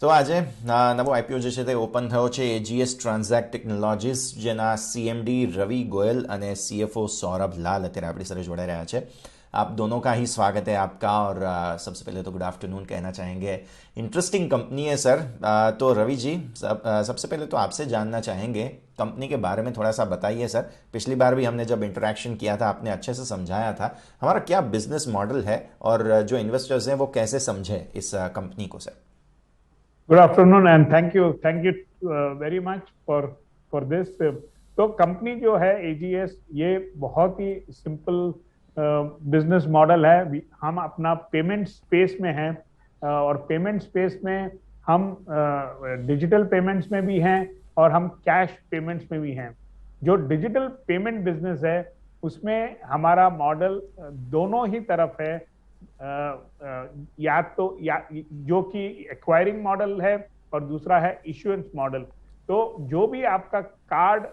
તો આજે નવો આઈપીઓ જે છે તે ઓપન થયો છે એજીએસ ટ્રાન્ઝેક્ટ ટેકનોલોજીસ, જેના સીએમડી रवि गोयल અને सीएफओ सौरभ लाल અત્યારે આપણી સાથે જોડાઈ રહ્યા છે। आप दोनों का ही स्वागत है आपका। और सबसे पहले तो गुड आफ्टरनून कहना चाहेंगे। इंटरेस्टिंग कंपनी है सर। तो रवि जी, सबसे पहले तो आपसे जानना चाहेंगे कंपनी के बारे में थोड़ा सा बताइए सर। पिछली बार भी हमने जब इंटरेक्शन किया था आपने अच्छे से समझाया था हमारा क्या बिजनेस मॉडल है और जो इन्वेस्टर्स हैं वो कैसे समझे इस कंपनी को sir. Good afternoon and thank you very much for this. तो कंपनी जो है एजीएस, ये बहुत ही सिंपल बिजनेस मॉडल है। हम अपना पेमेंट स्पेस में हैं और पेमेंट स्पेस में हम डिजिटल पेमेंट्स में भी हैं और हम कैश पेमेंट्स में भी हैं। जो डिजिटल पेमेंट बिजनेस है उसमें हमारा मॉडल दोनों ही तरफ है। या जो कि एक्वायरिंग मॉडल है और दूसरा है इश्यूएंस मॉडल। तो जो भी आपका कार्ड,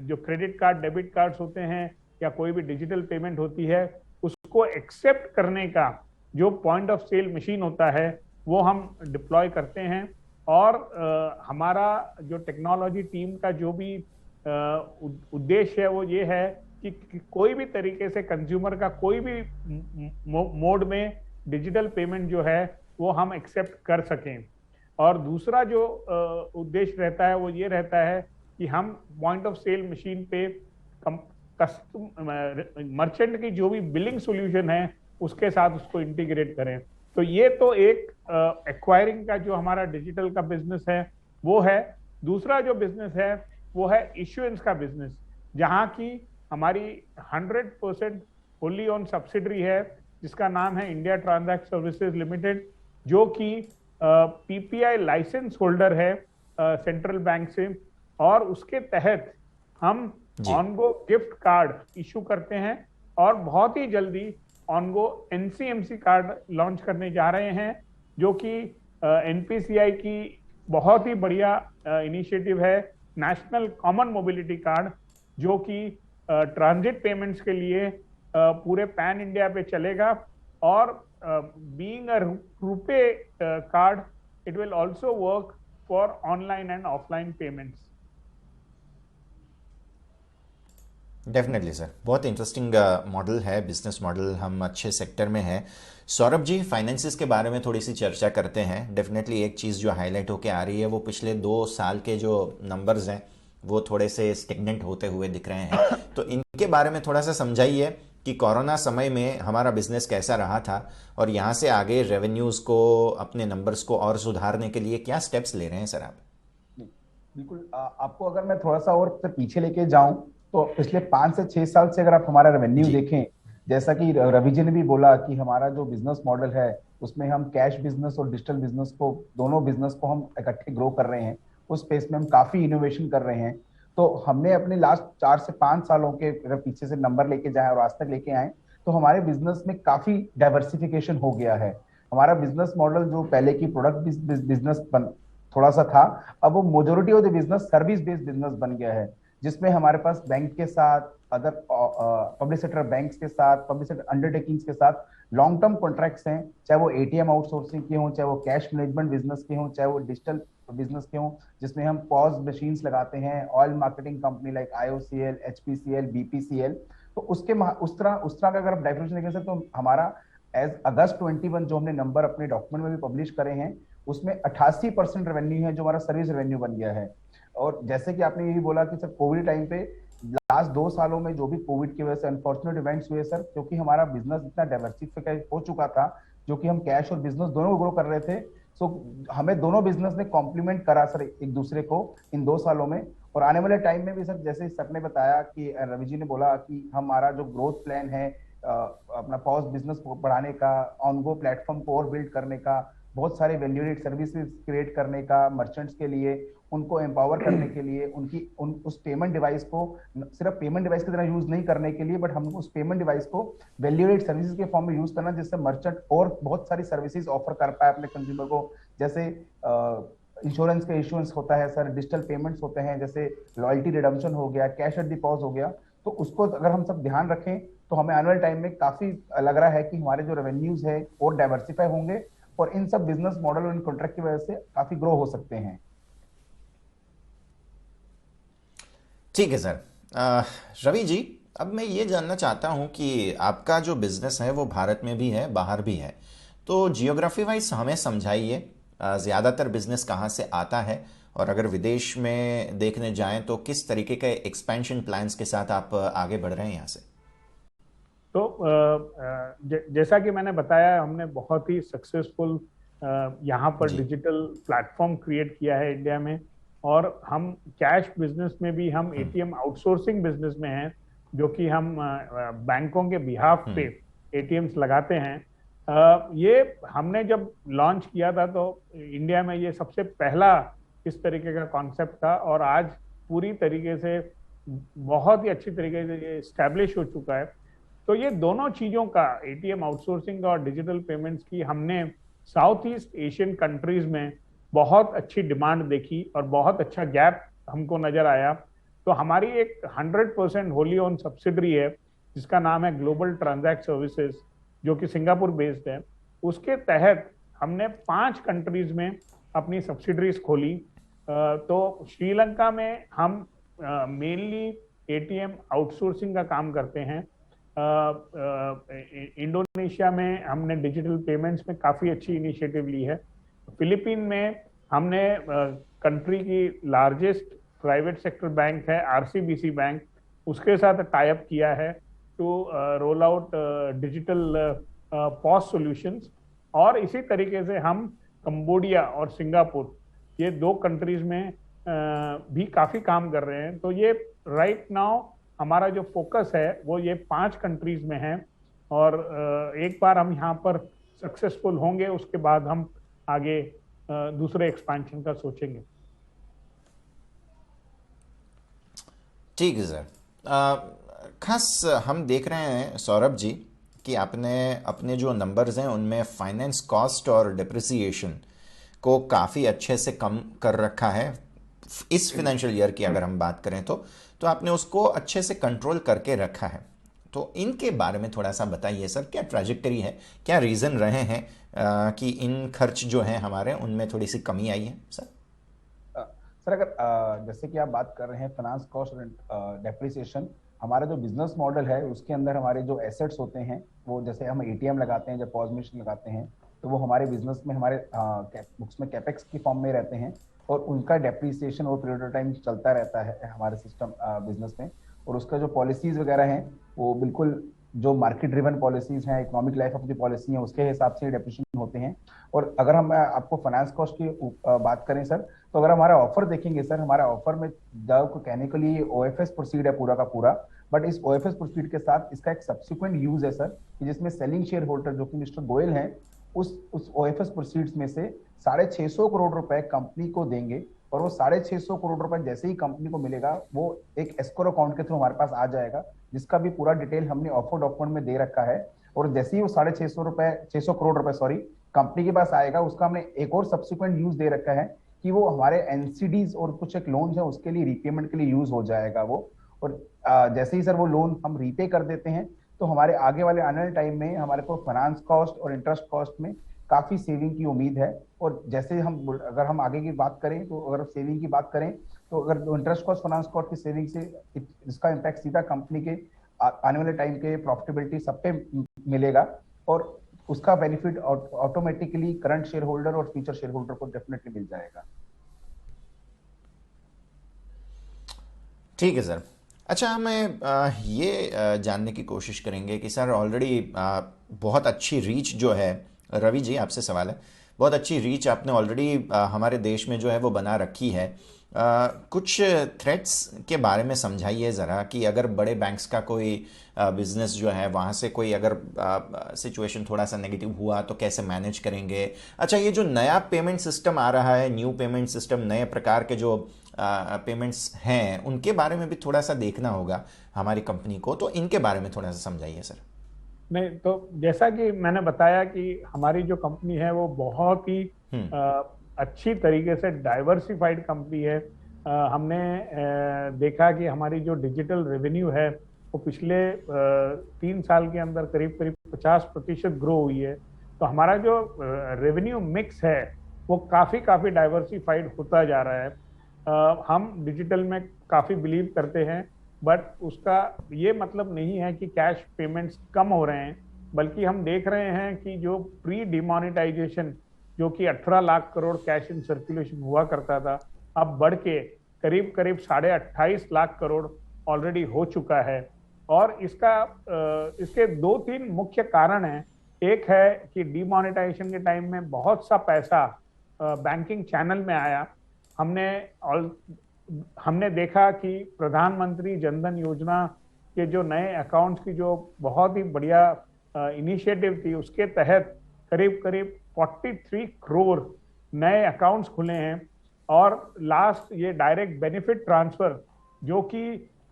जो क्रेडिट कार्ड, डेबिट कार्ड्स होते हैं या कोई भी डिजिटल पेमेंट होती है, उसको एक्सेप्ट करने का जो पॉइंट ऑफ सेल मशीन होता है वो हम डिप्लॉय करते हैं। और हमारा जो टेक्नोलॉजी टीम का जो भी उद्देश्य है वो ये है कि कोई भी तरीके से कंज्यूमर का कोई भी मोड में डिजिटल पेमेंट जो है वो हम एक्सेप्ट कर सकें। और दूसरा जो उद्देश्य रहता है वो ये रहता है कि हम पॉइंट ऑफ सेल मशीन पे मर्चेंट की जो भी बिलिंग सॉल्यूशन है उसके साथ उसको इंटीग्रेट करें। तो ये तो एक एक्वायरिंग का जो हमारा डिजिटल का बिजनेस है वो है। दूसरा जो बिजनेस है वो है इश्यूएंस का बिजनेस, जहां की हमारी 100% होली ओन सब्सिडरी है जिसका नाम है इंडिया ट्रांजैक्ट सर्विसेज लिमिटेड, जो कि पीपीआई लाइसेंस होल्डर है सेंट्रल बैंक से। और उसके तहत हम ऑनगो गिफ्ट कार्ड इशू करते हैं और बहुत ही जल्दी ऑनगो एनसीएमसी कार्ड लॉन्च करने जा रहे हैं, जो कि एनपीसीआई की बहुत ही बढ़िया इनिशिएटिव है। नेशनल कॉमन मोबिलिटी कार्ड, जो कि ट्रांजिट पेमेंट्स के लिए पूरे पैन इंडिया पे चलेगा। और being a RuPay card, it will also work for online and offline payments. Definitely sir, बहुत इंटरेस्टिंग मॉडल है, बिजनेस मॉडल। हम अच्छे सेक्टर में हैं। सौरभ जी, फाइनेंसिस के बारे में थोड़ी सी चर्चा करते हैं। डेफिनेटली एक चीज़ जो हाईलाइट होकर आ रही है वो पिछले 2 साल के जो नंबर्स हैं वो थोड़े से स्टेगनेंट होते हुए दिख रहे हैं। तो इनके बारे में थोड़ा सा समझाइए कि कोरोना समय में हमारा बिजनेस कैसा रहा था और यहाँ से आगे रेवेन्यूज़ को, अपने नंबर्स को और सुधारने के लिए क्या स्टेप्स ले रहे हैं सर आप। बिल्कुल, आपको अगर मैं थोड़ा सा और पीछे लेके जाऊं तो पिछले 5 से 6 साल से अगर आप हमारा रेवेन्यू देखें, जैसा कि रवि जी ने भी बोला कि हमारा जो बिजनेस मॉडल है उसमें हम कैश बिजनेस और डिजिटल बिजनेस को, दोनों बिजनेस को हम इकट्ठे ग्रो कर रहे हैं। उस स्पेस में हम काफी इनोवेशन कर रहे हैं। तो हमने अपने लास्ट 4 से 5 सालों के अगर पीछे से नंबर लेके जाएं और आज तक लेके आए तो हमारे बिजनेस में काफी डाइवर्सिफिकेशन हो गया है। हमारा बिजनेस मॉडल जो पहले की प्रोडक्ट बिजनेस थोड़ा सा था, अब वो majority of the business service based business बन गया है, जिसमें हमारे पास बैंक के साथ, अदर पब्लिक सेक्टर बैंक्स के साथ, पब्लिक सेक्टर अंडरटेकिंग्स के साथ लॉन्ग टर्म कॉन्ट्रैक्ट्स हैं, चाहे वो एटीएम आउटसोर्सिंग के हों, चाहे वो कैश मैनेजमेंट बिजनेस के हों, चाहे वो डिजिटल बिजनेस के हों, जिसमें हम पॉज मशीन्स लगाते हैं, oil marketing company like IOCL, HPCL, BPCL. तो उसके उस तरह का अगर आप डेफिनेशन देखें तो हमारा एज अगस्त 21 जो हमने नंबर अपने डॉक्यूमेंट में भी पब्लिश करे हैं, उसमें 88% रेवेन्यू है जो हमारा सर्विस रेवेन्यू बन गया है। और जैसे कि आपने ये भी बोला कि सर कोविड टाइम पे लास्ट 2 सालों में जो भी कोविड की वजह से अनफॉर्चुनेट इवेंट्स हुए सर, क्योंकि हमारा बिजनेस इतना डाइवर्सिफाई हो चुका था, जो कि हम कैश और बिजनेस दोनों ग्रो कर रहे थे, सो हमें दोनों बिजनेस ने कॉम्प्लीमेंट करा सर एक दूसरे को इन 2 सालों में। और आने वाले टाइम में भी सर, जैसे सर ने बताया कि रवि जी ने बोला कि हमारा जो ग्रोथ प्लान है अपना पॉज बिजनेस को बढ़ाने का, ऑनगो प्लेटफॉर्म को और बिल्ड करने का, बहुत सारे वैल्यू एडेड सर्विसेज क्रिएट करने का मर्चेंट्स के लिए, उनको एम्पावर करने के लिए, उस पेमेंट डिवाइस को सिर्फ पेमेंट डिवाइस की तरह यूज नहीं करने के लिए, बट हम उस पेमेंट डिवाइस को वैल्यू एडेड सर्विसेज के फॉर्म में यूज करना, जिससे मर्चेंट और बहुत सारी सर्विसेज ऑफर कर पाए अपने कंज्यूमर को। जैसे इंश्योरेंस का इश्यूएंस होता है सर, डिजिटल पेमेंट्स होते हैं, जैसे लॉयल्टी रिडम्पशन हो गया, कैश एट द पॉज हो गया। तो उसको अगर हम सब ध्यान रखें तो हमें आने वाले टाइम में काफी लग रहा है कि हमारे जो रेवेन्यूज है और डाइवर्सिफाई होंगे और इन सब बिजनेस मॉडल और इन कॉन्ट्रैक्ट की वजह से काफी ग्रो हो सकते हैं। ठीक है सर। अ, रवि जी, अब मैं ये जानना चाहता हूँ कि आपका जो बिजनेस है वो भारत में भी है, बाहर भी है। तो जियोग्राफी वाइज हमें समझाइए, ज़्यादातर बिजनेस कहाँ से आता है, और अगर विदेश में देखने जाएं तो किस तरीके के एक्सपेंशन प्लान्स के साथ आप आगे बढ़ रहे हैं यहाँ से। तो जैसा कि मैंने बताया, हमने बहुत ही सक्सेसफुल यहाँ पर जी। डिजिटल प्लेटफॉर्म क्रिएट किया है इंडिया में। और हम कैश बिजनेस में भी, हम एटीएम आउटसोर्सिंग बिजनेस में हैं, जो कि हम बैंकों के बिहाफ पे एटीएम्स लगाते हैं। ये हमने जब लॉन्च किया था तो इंडिया में ये सबसे पहला इस तरीके का कॉन्सेप्ट था, और आज पूरी तरीके से बहुत ही अच्छी तरीके से ये स्टैब्लिश हो चुका है। तो ये दोनों चीजों का, एटीएम आउटसोर्सिंग और डिजिटल पेमेंट्स की, हमने साउथ ईस्ट एशियन कंट्रीज में बहुत अच्छी डिमांड देखी और बहुत अच्छा गैप हमको नजर आया। तो हमारी एक 100% होली ओन सब्सिडरी है जिसका नाम है ग्लोबल ट्रांजैक्ट सर्विसेज, जो कि सिंगापुर बेस्ड है। उसके तहत हमने 5 कंट्रीज में अपनी सब्सिडरीज खोली। तो श्रीलंका में हम मेनली एटीएम आउटसोर्सिंग का काम करते हैं। इंडोनेशिया में हमने डिजिटल पेमेंट्स में काफी अच्छी इनिशिएटिव ली है। फिलीपीन में हमने कंट्री की लार्जेस्ट प्राइवेट सेक्टर बैंक है आरसीबीसी बैंक, उसके साथ टाई अप किया है to roll out digital POS solutions. और इसी तरीके से हम कंबोडिया और सिंगापुर, ये 2 कंट्रीज में भी काफी काम कर रहे हैं। तो ये राइट नाउ हमारा जो फोकस है वो ये 5 कंट्रीज में है। और एक बार हम यहाँ पर सक्सेसफुल होंगे, उसके बाद हम आगे दूसरे एक्सपेंशन का सोचेंगे। ठीक है सर। खास हम देख रहे हैं सौरभ जी कि आपने अपने जो नंबर्स हैं उनमें फाइनेंस कॉस्ट और डिप्रिसिएशन को काफ़ी अच्छे से कम कर रखा है। इस फाइनेंशियल ईयर की अगर हम बात करें तो आपने उसको अच्छे से कंट्रोल करके रखा है। तो इनके बारे में थोड़ा सा बताइए सर, क्या ट्रैजेक्टरी है, क्या रीज़न रहे हैं कि इन खर्च जो हैं हमारे उनमें थोड़ी सी कमी आई है सर। सर अगर जैसे कि आप बात कर रहे हैं फाइनेंस कॉस्ट और डेप्रिसिएशन, हमारा जो बिजनेस मॉडल है उसके अंदर हमारे जो एसेट्स होते हैं, वो जैसे हम एटीएम लगाते हैं, जब पॉज मशीन लगाते हैं, तो वो हमारे बिजनेस में हमारे बुक्स में कैपेक्स की फॉर्म में रहते हैं, और उनका डेप्रिसिएशन और पीरियड ऑफ टाइम चलता रहता है हमारे सिस्टम बिजनेस में। और उसका जो पॉलिसीज वगैरह हैं वो बिल्कुल जो मार्केट ड्रिवन पॉलिसीज हैं, economic life of the policy है, उसके हिसाब से डेप्रिसिएशन होते हैं। और अगर हम आपको फाइनेंस कॉस्ट की बात करें सर, तो अगर हमारा ऑफर देखेंगे सर, हमारा ऑफर में को कहने के लिए ओएफएस प्रोसीड है पूरा का पूरा, बट इस ओएफएस प्रोसीड के साथ इसका एक सब्सिक्वेंट यूज है सर, कि जिसमें सेलिंग शेयर होल्डर जो कि मिस्टर गोयल हैं, उस ओएफएस प्रोसीड्स में से 650 करोड़ रुपए कंपनी को देंगे। और वो 650 करोड़ रुपए जैसे ही कंपनी को मिलेगा, वो एक एस्क्रो अकाउंट के थ्रू हमारे पास आ जाएगा, जिसका भी पूरा डिटेल हमने ऑफर डॉक्यूमेंट में दे रखा है। और जैसे ही वो 650 करोड़ रुपए सॉरी कंपनी के पास आएगा, उसका हमने एक और सब्सिक्वेंट यूज दे रखा है कि वो हमारे एनसीडीज और कुछ एक लोन है उसके लिए रीपेमेंट के लिए यूज हो जाएगा वो। और जैसे ही सर वो लोन हम रीपे कर देते हैं, तो हमारे आगे वाले आने वाले टाइम में हमारे को फाइनेंस कॉस्ट और इंटरेस्ट कॉस्ट में काफी सेविंग की उम्मीद है। और जैसे हम अगर हम आगे की बात करें, तो अगर सेविंग की बात करें, तो अगर इंटरेस्ट कॉस्ट फाइनेंस कॉस्ट की सेविंग से इसका इम्पैक्ट सीधा कंपनी के आने वाले टाइम के प्रॉफिटेबिलिटी सब पे मिलेगा, और उसका benefit automatically current share holder और फ्यूचर शेयर होल्डर को डेफिनेटली मिल जाएगा। ठीक है सर। अच्छा, हमें ये जानने की कोशिश करेंगे कि सर ऑलरेडी बहुत अच्छी रीच जो है, रवि जी आपसे सवाल है, बहुत अच्छी रीच आपने ऑलरेडी हमारे देश में जो है वो बना रखी है। कुछ थ्रेट्स के बारे में समझाइए ज़रा कि अगर बड़े बैंक्स का कोई बिजनेस जो है वहाँ से कोई अगर सिचुएशन थोड़ा सा नेगेटिव हुआ तो कैसे मैनेज करेंगे। अच्छा, ये जो नया पेमेंट सिस्टम आ रहा है, न्यू पेमेंट सिस्टम, नए प्रकार के जो पेमेंट्स हैं, उनके बारे में भी थोड़ा सा देखना होगा हमारी कंपनी को, तो इनके बारे में थोड़ा सा समझाइए सर। नहीं, तो जैसा कि मैंने बताया कि हमारी जो कंपनी है वो बहुत ही अच्छी तरीके से डाइवर्सिफाइड कंपनी है। हमने देखा कि हमारी जो डिजिटल रेवेन्यू है वो पिछले 3 साल के अंदर करीब करीब 50% ग्रो हुई है। तो तो हमारा जो रेवेन्यू मिक्स है वो काफ़ी डाइवर्सिफाइड होता जा रहा है। हम डिजिटल में काफ़ी बिलीव करते हैं, बट उसका ये मतलब नहीं है कि कैश पेमेंट्स कम हो रहे हैं, बल्कि हम देख रहे हैं कि जो प्री डिमोनेटाइजेशन जो कि 18 lakh crore cash in circulation हुआ करता था, अब बढ़ के करीब करीब 28.5 लाख करोड़ ऑलरेडी हो चुका है। और इसके 2-3 मुख्य कारण हैं। एक है कि डिमोनेटाइजेशन के टाइम में बहुत सा पैसा बैंकिंग चैनल में आया। हमने देखा कि प्रधानमंत्री जनधन योजना के जो नए अकाउंट्स की जो बहुत ही बढ़िया इनिशिएटिव थी, उसके तहत करीब करीब 43 करोड़ नए अकाउंट्स खुले हैं। और लास्ट ये डायरेक्ट बेनिफिट ट्रांसफर जो कि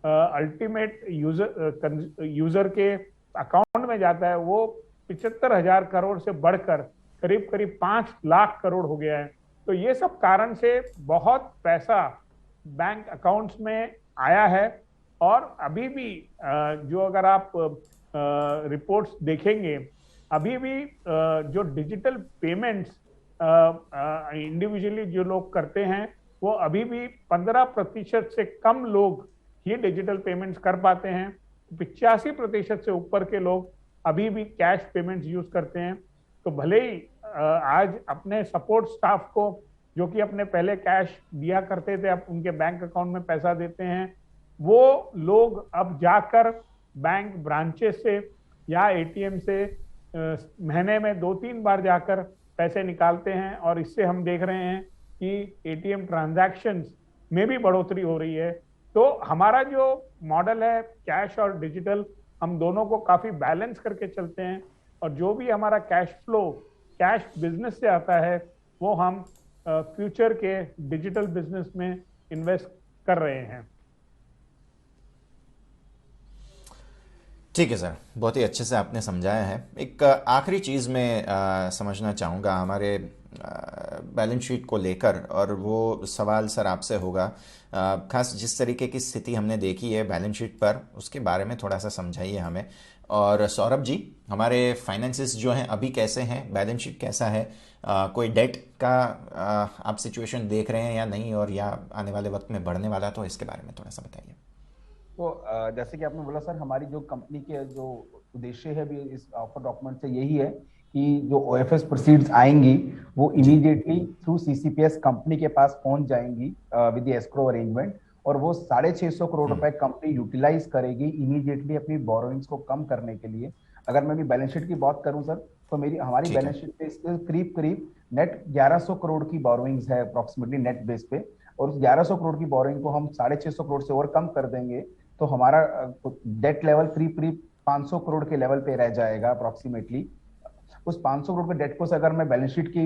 अल्टीमेट यूजर के अकाउंट में जाता है, वो 75,000 करोड़ से बढ़कर करीब करीब 5 लाख करोड़ हो गया है। तो ये सब कारण से बहुत पैसा बैंक अकाउंट्स में आया है। और अभी भी जो अगर आप रिपोर्ट्स देखेंगे, अभी भी जो डिजिटल पेमेंट्स इंडिविजुअली जो लोग करते हैं, वो अभी भी 15% से कम लोग ही डिजिटल पेमेंट्स कर पाते हैं। 85% से ऊपर के लोग अभी भी कैश पेमेंट्स यूज करते हैं। तो भले ही आज अपने सपोर्ट स्टाफ को जो कि अपने पहले कैश दिया करते थे, अब उनके बैंक अकाउंट में पैसा देते हैं, वो लोग अब जाकर बैंक ब्रांचेस से या एटीएम से महीने में 2-3 बार जाकर पैसे निकालते हैं। और इससे हम देख रहे हैं कि एटीएम ट्रांजैक्शंस में भी बढ़ोतरी हो रही है। तो हमारा जो मॉडल है कैश और डिजिटल, हम दोनों को काफी बैलेंस करके चलते हैं। और जो भी हमारा कैश फ्लो कैश बिजनेस से आता है, वो हम फ्यूचर के डिजिटल बिजनेस में इन्वेस्ट कर रहे हैं। ठीक है सर, बहुत ही अच्छे से आपने समझाया है। एक आखिरी चीज़ मैं समझना चाहूँगा हमारे बैलेंस शीट को लेकर, और वो सवाल सर आपसे होगा, खास जिस तरीके की स्थिति हमने देखी है बैलेंस शीट पर, उसके बारे में थोड़ा सा समझाइए हमें। और सौरभ जी, हमारे फाइनेंसेस जो हैं अभी कैसे हैं, बैलेंस शीट कैसा है, कोई डेट का आप सिचुएशन देख रहे हैं या नहीं, और या आने वाले वक्त में बढ़ने वाला, तो इसके बारे में थोड़ा सा बताइए। तो जैसे कि आपने बोला सर, हमारी जो कंपनी के जो उद्देश्य है भी इस ऑफर डॉक्यूमेंट से यही है कि जो ओएफएस प्रोसीड्स आएंगी वो इमीडिएटली थ्रू सीसीपीएस कंपनी के पास पहुंच जाएंगी विद द एस्क्रो अरेंजमेंट। और वो 650 करोड़ रुपए कंपनी यूटिलाइज करेगी इमीडिएटली अपनी बोरोइंग्स को कम करने के लिए। अगर मैं भी बैलेंस शीट की बात करूं सर, तो हमारी बैलेंस शीट पे करीब करीब नेट 1100 करोड़ की बोरोइंग्स है अप्रोक्सीमेटली नेट बेस पे। और उस 1100 करोड़ की बोरोइंग को हम 650 करोड़ से और कम कर देंगे तो हमारा डेट लेवल करीब करीब 500 करोड़ के लेवल पे रह जाएगा अप्रोक्सीमेटली। उस 500 करोड़ के डेट को अगर मैं बैलेंस शीट की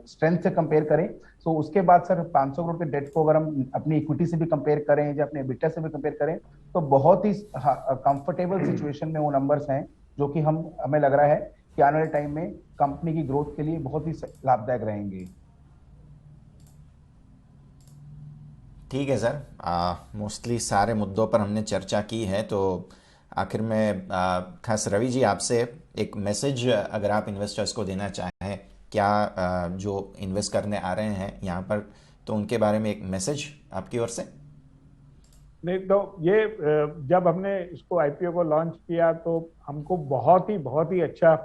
स्ट्रेंथ से कंपेयर करें, तो उसके बाद सर 500 करोड़ के डेट को अगर हम अपनी इक्विटी से भी कंपेयर करें या अपने एबिटा से भी कंपेयर करें, तो बहुत ही कंफर्टेबल सिचुएशन में वो नंबर्स हैं, जो कि हमें लग रहा है कि आने वाले टाइम में कंपनी की ग्रोथ के लिए बहुत ही लाभदायक रहेंगे। ठीक है सर, मोस्टली सारे मुद्दों पर हमने चर्चा की है। तो आखिर में खास रवि जी, आपसे एक मैसेज अगर आप इन्वेस्टर्स को देना चाहें, क्या जो इन्वेस्ट करने आ रहे हैं यहाँ पर, तो उनके बारे में एक मैसेज आपकी ओर से। नहीं, तो ये जब हमने इसको आईपीओ को लॉन्च किया तो हमको बहुत ही अच्छा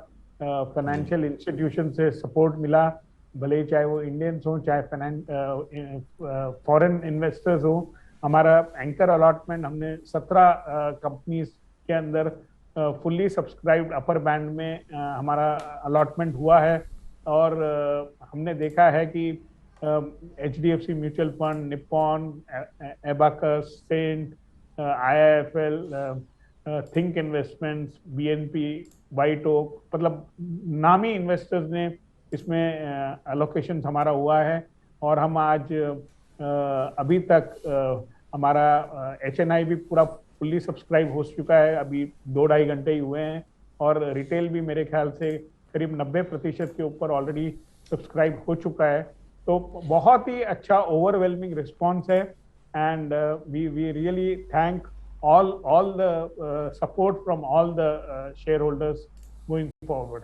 फाइनेंशियल इंस्टीट्यूशन से सपोर्ट मिला, भले ही चाहे वो इंडियंस हो चाहे फॉरेन इन्वेस्टर्स हो। हमारा एंकर अलॉटमेंट हमने 17 कंपनीज के अंदर फुल्ली सब्सक्राइब्ड अपर बैंड में हमारा अलॉटमेंट हुआ है। और हमने देखा है कि HDFC mutual fund, Nippon, Abakkus, सेंट, IIFL, Think Investments, BNP, White Oak, मतलब नामी इन्वेस्टर्स ने इसमें एलोकेशन हमारा हुआ है। और हम आज अभी तक हमारा HNI भी पूरा फुल्ली सब्सक्राइब हो चुका है, अभी 2-2.5 घंटे ही हुए हैं। और रिटेल भी मेरे ख्याल से करीब 90% के ऊपर ऑलरेडी सब्सक्राइब हो चुका है। तो बहुत ही अच्छा ओवरवेलमिंग रिस्पॉन्स है। And we really thank all the support from all the shareholders going forward.